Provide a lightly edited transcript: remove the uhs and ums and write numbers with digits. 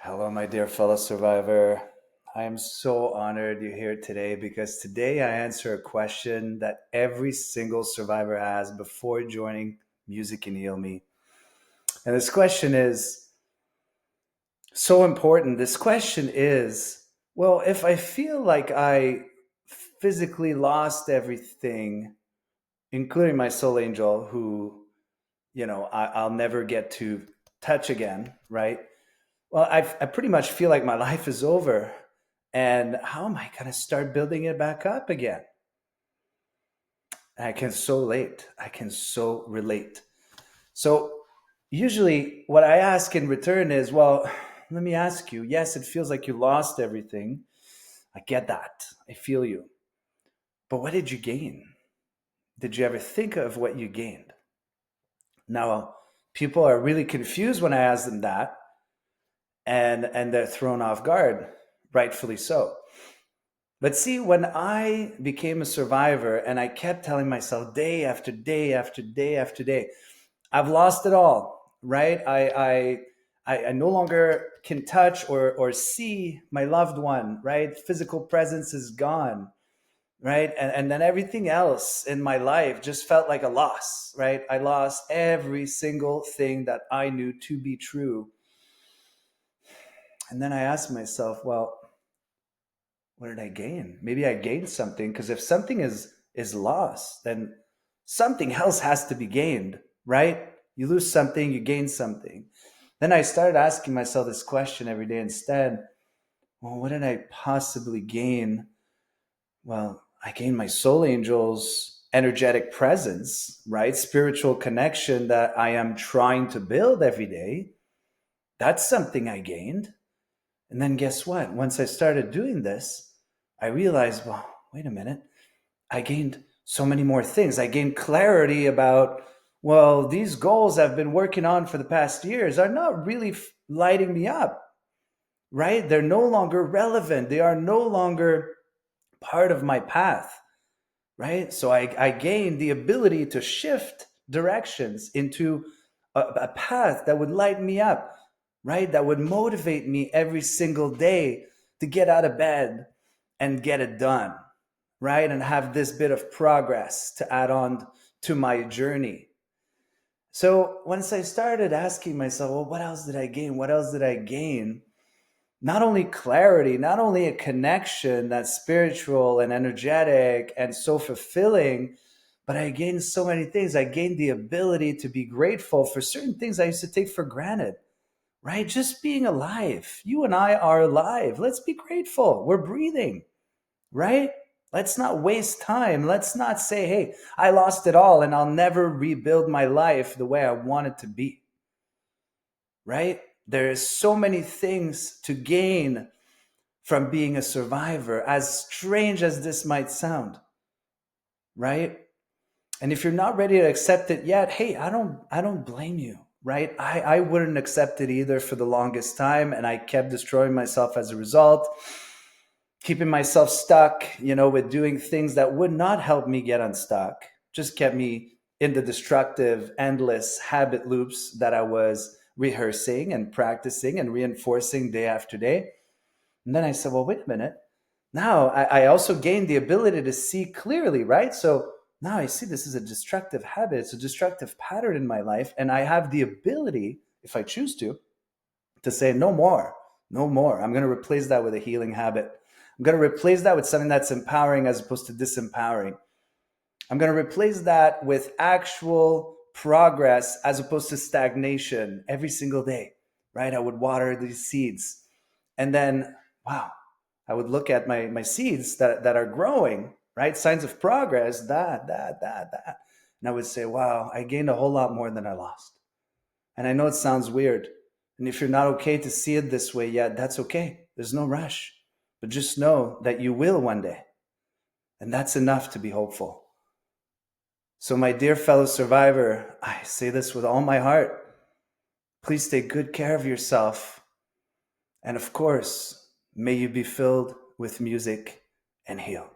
Hello, my dear fellow survivor. I am so honored you're here today because today I answer a question that every single survivor has before joining Music Can Heal Me. And this question is so important. This question is, well, if I feel like I physically lost everything, including my soul angel, who, I'll never get to touch again, right? Well, I pretty much feel like my life is over. And how am I going to start building it back up again? I can so relate. I can so relate. So, usually, what I ask in return is, well, let me ask you, yes, it feels like you lost everything. I get that. I feel you. But what did you gain? Did you ever think of what you gained? Now, people are really confused when I ask them that, and they're thrown off guard, rightfully so. But see, when I became a survivor and I kept telling myself day after day after day after day, I've lost it all, right? I no longer can touch or see my loved one, right? Physical presence is gone, right? And then everything else in my life just felt like a loss, right? I lost every single thing that I knew to be true. And then I asked myself, well, what did I gain? Maybe I gained something because if something is lost, then something else has to be gained, right? You lose something, you gain something. Then I started asking myself this question every day instead. Well, what did I possibly gain? Well, I gained my soul angel's energetic presence, right? Spiritual connection that I am trying to build every day. That's something I gained. And then guess what? Once I started doing this, I realized, well, wait a minute. I gained so many more things. I gained clarity about, well, these goals I've been working on for the past years are not really lighting me up, right? They're no longer relevant. They are no longer part of my path, right? So I gained the ability to shift directions into a path that would light me up, right? That would motivate me every single day to get out of bed and get it done, right? And have this bit of progress to add on to my journey. So once I started asking myself, well, what else did I gain? What else did I gain? Not only clarity, not only a connection that's spiritual and energetic and so fulfilling, but I gained so many things. I gained the ability to be grateful for certain things I used to take for granted, right? Just being alive. You and I are alive. Let's be grateful. We're breathing, right? Let's not waste time. Let's not say, hey, I lost it all and I'll never rebuild my life the way I want it to be, right? There is so many things to gain from being a survivor, as strange as this might sound, right? And if you're not ready to accept it yet, hey, I don't blame you, right? I wouldn't accept it either for the longest time, and I kept destroying myself as a result, keeping myself stuck, with doing things that would not help me get unstuck, just kept me in the destructive, endless habit loops that I was rehearsing and practicing and reinforcing day after day. And then I said, well, wait a minute. Now I also gained the ability to see clearly, right? So now I see this is a destructive habit. It's a destructive pattern in my life. And I have the ability, if I choose to say, no more, no more. I'm going to replace that with a healing habit. I'm going to replace that with something that's empowering as opposed to disempowering. I'm going to replace that with actual progress as opposed to stagnation every single day, right? I would water these seeds. And then, wow, I would look at my seeds that are growing, right? Signs of progress, that. And I would say, wow, I gained a whole lot more than I lost. And I know it sounds weird. And if you're not okay to see it this way yet, that's okay. There's no rush. But just know that you will one day. And that's enough to be hopeful. So, my dear fellow survivor, I say this with all my heart. Please take good care of yourself. And of course, may you be filled with music and heal.